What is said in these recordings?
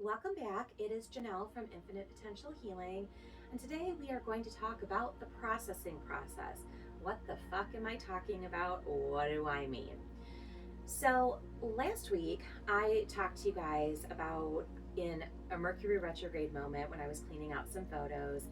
Welcome back. It is Janelle from Infinite Potential Healing, and today we are going to talk about the processing process. What the fuck am I talking about? What do I mean? So, last week I talked to you guys about in a Mercury retrograde moment when I was cleaning out some photos.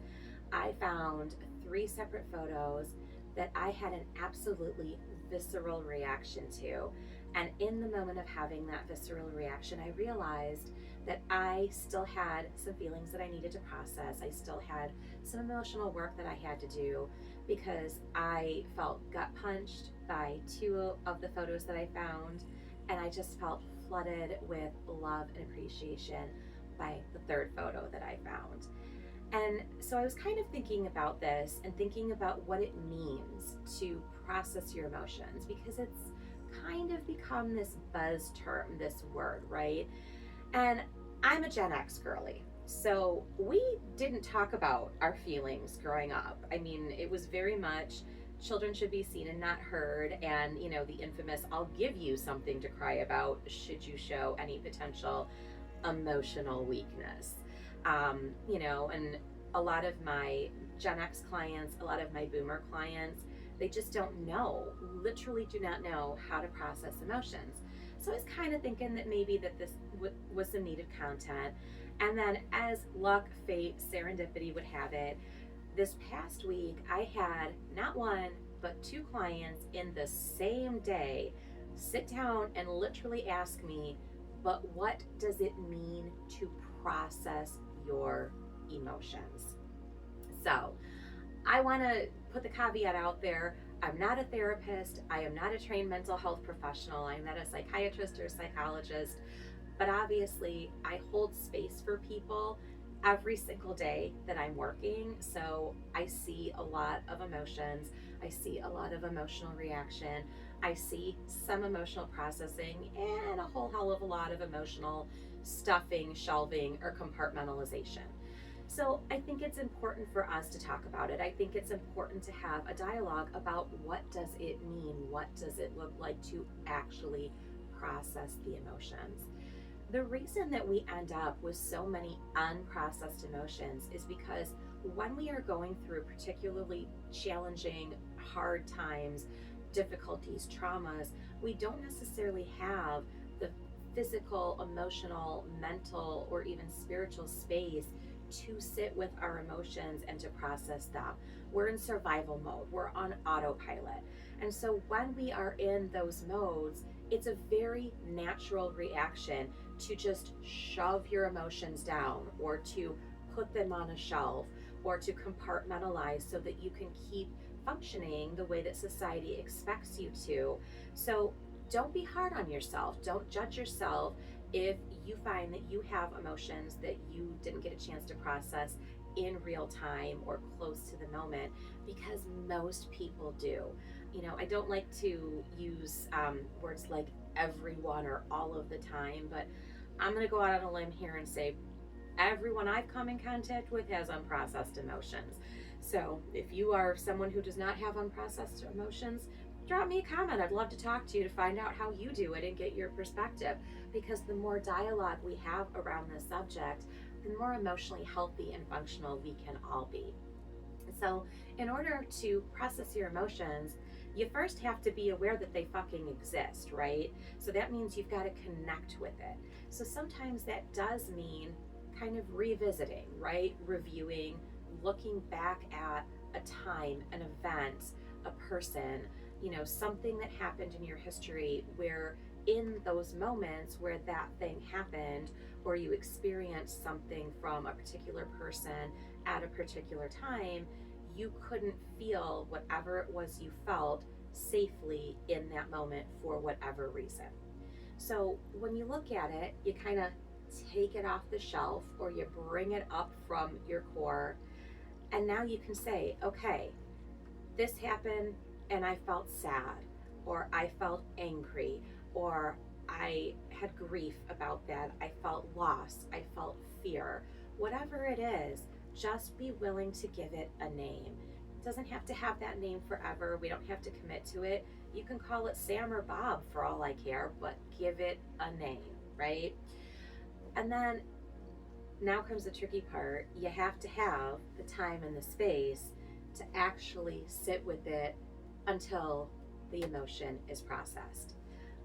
I found 3 separate photos that I had an absolutely visceral reaction to. And in the moment of having that visceral reaction, I realized that I still had some feelings that I needed to process. I still had some emotional work that I had to do because I felt gut punched by 2 of the photos that I found. And I just felt flooded with love and appreciation by the 3rd photo that I found. And so I was kind of thinking about this and thinking about what it means to process your emotions, because it's kind of become this buzz term, this word, right? And I'm a Gen X girly. So we didn't talk about our feelings growing up. I mean, it was very much children should be seen and not heard. And, the infamous, I'll give you something to cry about should you show any potential emotional weakness. And a lot of my Gen X clients, a lot of my boomer clients, they just don't know, literally do not know how to process emotions. So I was kind of thinking that maybe that this was some needed content. And then as luck, fate, serendipity would have it, this past week I had not one, but 2 clients in the same day sit down and literally ask me, but what does it mean to process your emotions? So I want to put the caveat out there. I'm not a therapist. I am not a trained mental health professional. I'm not a psychiatrist or a psychologist, but obviously I hold space for people every single day that I'm working. So I see a lot of emotions. I see a lot of emotional reaction. I see some emotional processing and a whole hell of a lot of emotional stuffing, shelving, or compartmentalization. So I think it's important for us to talk about it. I think it's important to have a dialogue about what does it mean? What does it look like to actually process the emotions? The reason that we end up with so many unprocessed emotions is because when we are going through particularly challenging, hard times, difficulties, traumas, we don't necessarily have the physical, emotional, mental, or even spiritual space to sit with our emotions and to process them. We're in survival mode, we're on autopilot. And so when we are in those modes, it's a very natural reaction to just shove your emotions down or to put them on a shelf or to compartmentalize so that you can keep functioning the way that society expects you to. So don't be hard on yourself. Don't judge yourself if you find that you have emotions that you didn't get a chance to process in real time or close to the moment, because most people do. I don't like to use words like everyone or all of the time, but I'm going to go out on a limb here and say everyone I've come in contact with has unprocessed emotions. So if you are someone who does not have unprocessed emotions, drop me a comment. I'd love to talk to you to find out how you do it and get your perspective, because the more dialogue we have around this subject, the more emotionally healthy and functional we can all be. So in order to process your emotions, you first have to be aware that they fucking exist, right? So that means you've got to connect with it. So sometimes that does mean kind of revisiting, right? Reviewing, looking back at a time, an event, a person, something that happened in your history where in those moments where that thing happened or you experienced something from a particular person at a particular time, you couldn't feel whatever it was you felt safely in that moment for whatever reason. So when you look at it, you kind of take it off the shelf or you bring it up from your core, and now you can say, okay, this happened and I felt sad, or I felt angry, or I had grief about that, I felt loss, I felt fear. Whatever it is, just be willing to give it a name. It doesn't have to have that name forever. We don't have to commit to it. You can call it Sam or Bob for all I care, but give it a name, right? And then now comes the tricky part. You have to have the time and the space to actually sit with it until the emotion is processed.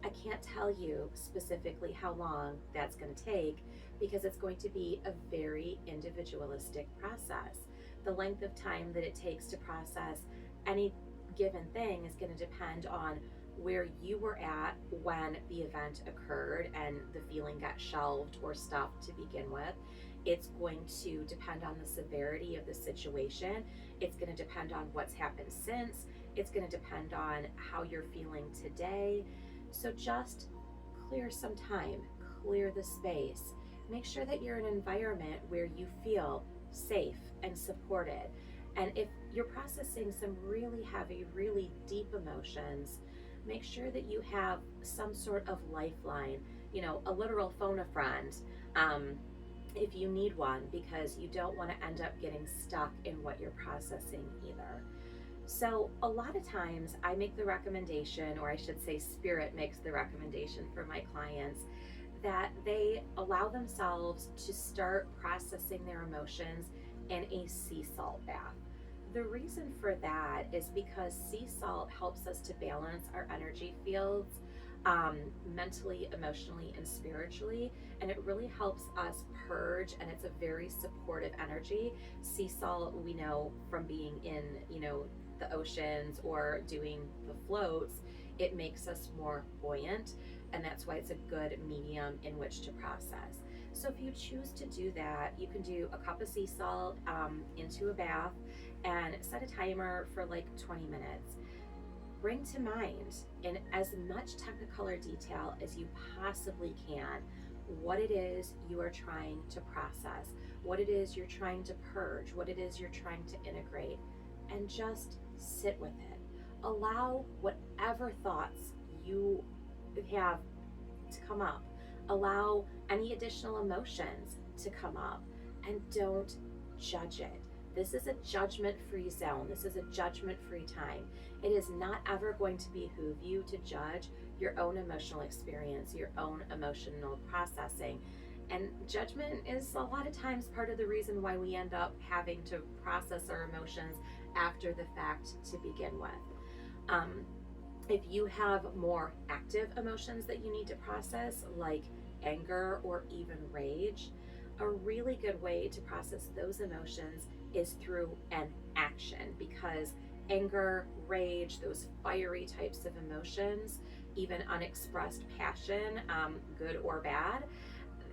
I can't tell you specifically how long that's going to take because it's going to be a very individualistic process. The length of time that it takes to process any given thing is going to depend on where you were at when the event occurred and the feeling got shelved or stopped to begin with. It's going to depend on the severity of the situation. It's going to depend on what's happened since. It's going to depend on how you're feeling today. So just clear some time, clear the space. Make sure that you're in an environment where you feel safe and supported. And if you're processing some really heavy, really deep emotions, make sure that you have some sort of lifeline, a literal phone a friend, if you need one, because you don't want to end up getting stuck in what you're processing either. So a lot of times I make the recommendation, or I should say Spirit makes the recommendation for my clients, that they allow themselves to start processing their emotions in a sea salt bath. The reason for that is because sea salt helps us to balance our energy fields, mentally, emotionally, and spiritually, and it really helps us purge, and it's a very supportive energy. Sea salt, we know from being in, the oceans or doing the floats, it makes us more buoyant, and that's why it's a good medium in which to process. So if you choose to do that, you can do a cup of sea salt into a bath and set a timer for like 20 minutes. Bring to mind in as much technicolor detail as you possibly can what it is you are trying to process, what it is you're trying to purge, what it is you're trying to integrate, and just sit with it. Allow whatever thoughts you have to come up. Allow any additional emotions to come up, and don't judge it. This is a judgment-free zone. This is a judgment-free time. It is not ever going to behoove you to judge your own emotional experience, your own emotional processing. And judgment is a lot of times part of the reason why we end up having to process our emotions after the fact to begin with. If you have more active emotions that you need to process, like anger or even rage, a really good way to process those emotions is through an action, because anger, rage, those fiery types of emotions, even unexpressed passion, good or bad,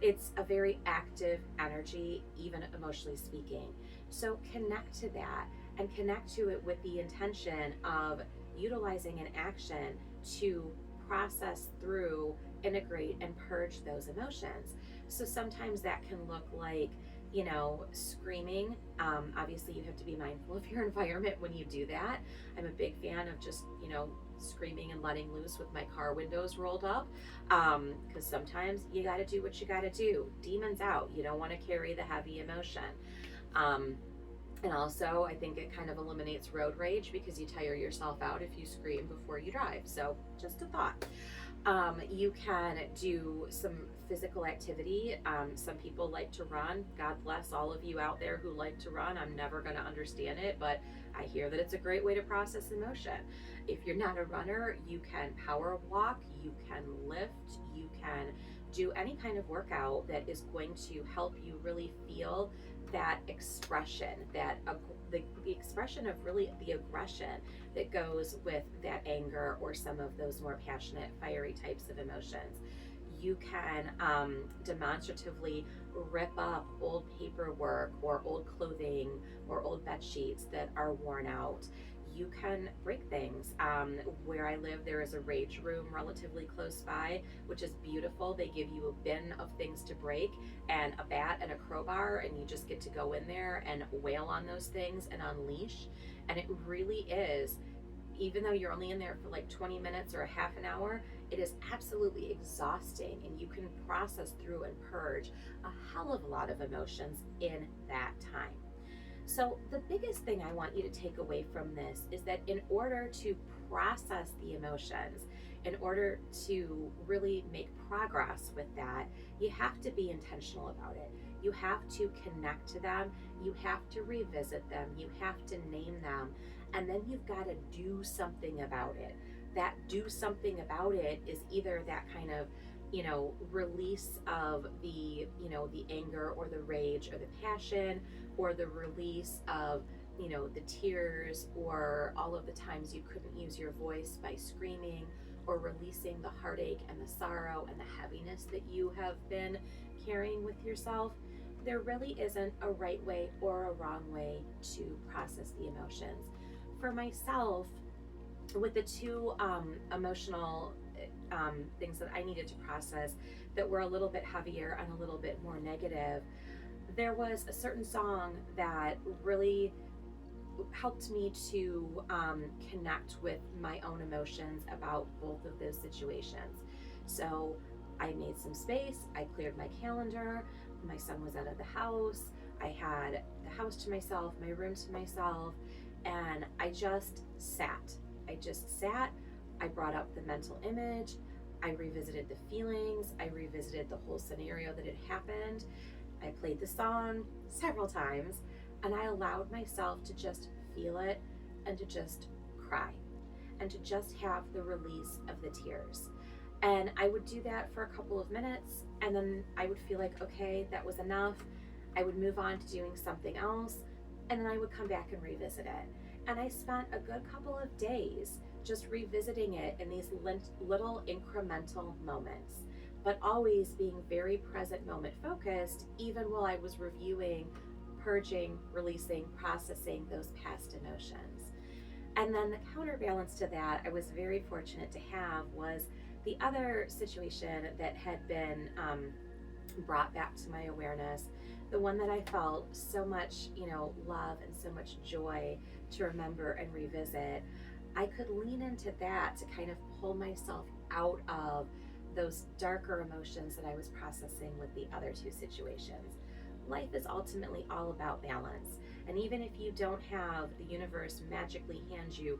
it's a very active energy, even emotionally speaking. So connect to that and connect to it with the intention of utilizing an action to process through, integrate, and purge those emotions. So sometimes that can look like, screaming. Obviously, you have to be mindful of your environment when you do that. I'm a big fan of just, screaming and letting loose with my car windows rolled up, because sometimes you got to do what you got to do. Demons out. You don't want to carry the heavy emotion. And also, I think it kind of eliminates road rage because you tire yourself out if you scream before you drive. So just a thought. You can do some physical activity. Some people like to run. God bless all of you out there who like to run. I'm never going to understand it, but I hear that it's a great way to process emotion. If you're not a runner, you can power walk, you can lift, you can do any kind of workout that is going to help you really feel that expression, the expression of really the aggression that goes with that anger or some of those more passionate, fiery types of emotions. You can demonstratively rip up old paperwork or old clothing or old bed sheets that are worn out. You can break things. Where I live, there is a rage room relatively close by, which is beautiful. They give you a bin of things to break and a bat and a crowbar, and you just get to go in there and wail on those things and unleash. And it really is, even though you're only in there for like 20 minutes or a half an hour, it is absolutely exhausting, and you can process through and purge a hell of a lot of emotions in that time. So the biggest thing I want you to take away from this is that in order to process the emotions, in order to really make progress with that, you have to be intentional about it. You have to connect to them. You have to revisit them. You have to name them. And then you've got to do something about it. That do something about it is either that kind of, release of the, the anger or the rage or the passion, or the release of, the tears, or all of the times you couldn't use your voice by screaming, or releasing the heartache and the sorrow and the heaviness that you have been carrying with yourself. There really isn't a right way or a wrong way to process the emotions. For myself, with the two emotional things that I needed to process that were a little bit heavier and a little bit more negative, there was a certain song that really helped me to connect with my own emotions about both of those situations. So I made some space, I cleared my calendar, my son was out of the house, I had the house to myself, my room to myself, and I just sat. I brought up the mental image, I revisited the feelings, I revisited the whole scenario that had happened. I played the song several times, and I allowed myself to just feel it and to just cry and to just have the release of the tears. And I would do that for a couple of minutes, and then I would feel like, okay, that was enough. I would move on to doing something else, and then I would come back and revisit it. And I spent a good couple of days just revisiting it in these little incremental moments, but always being very present moment focused, even while I was reviewing, purging, releasing, processing those past emotions. And then the counterbalance to that I was very fortunate to have was the other situation that had been brought back to my awareness, the one that I felt so much, love and so much joy to remember and revisit. I could lean into that to kind of pull myself out of those darker emotions that I was processing with the other two situations. Life is ultimately all about balance. And even if you don't have the universe magically hand you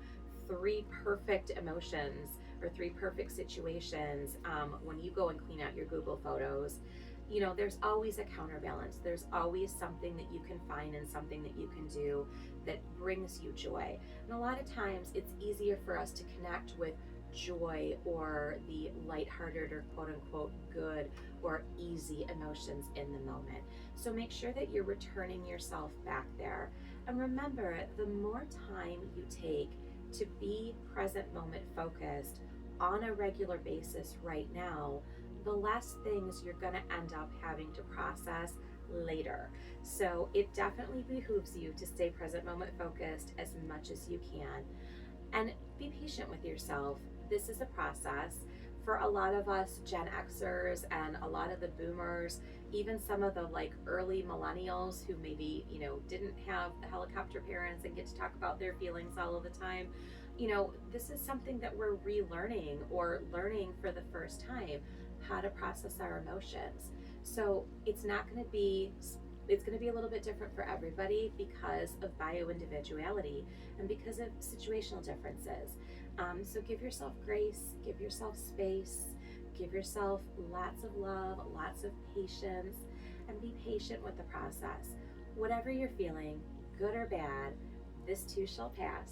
three perfect emotions or three perfect situations, when you go and clean out your Google photos, there's always a counterbalance. There's always something that you can find and something that you can do that brings you joy. And a lot of times it's easier for us to connect with joy or the lighthearted or quote unquote good or easy emotions in the moment. So make sure that you're returning yourself back there. And remember, the more time you take to be present moment focused on a regular basis right now, the less things you're going to end up having to process later. So it definitely behooves you to stay present moment focused as much as you can, and be patient with yourself. This is a process. For a lot of us Gen Xers and a lot of the boomers, even some of the early millennials who maybe, didn't have the helicopter parents and get to talk about their feelings all of the time, this is something that we're relearning or learning for the first time, how to process our emotions. So it's going to be a little bit different for everybody because of bio-individuality and because of situational differences. So give yourself grace, give yourself space, give yourself lots of love, lots of patience, and be patient with the process. Whatever you're feeling, good or bad, this too shall pass.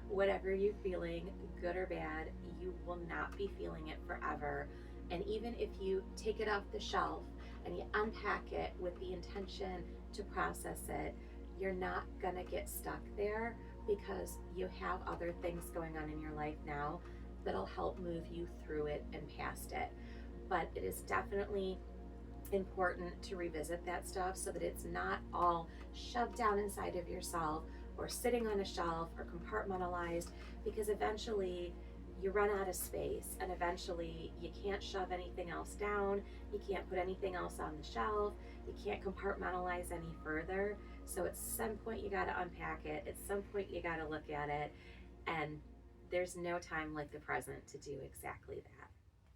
Whatever you're feeling, good or bad, you will not be feeling it forever. And even if you take it off the shelf and you unpack it with the intention to process it, you're not gonna get stuck there because you have other things going on in your life now that'll help move you through it and past it. But it is definitely important to revisit that stuff so that it's not all shoved down inside of yourself or sitting on a shelf or compartmentalized, because eventually you run out of space and eventually you can't shove anything else down, you can't put anything else on the shelf, you can't compartmentalize any further. So at some point you got to unpack it, at some point you got to look at it, and there's no time like the present to do exactly that.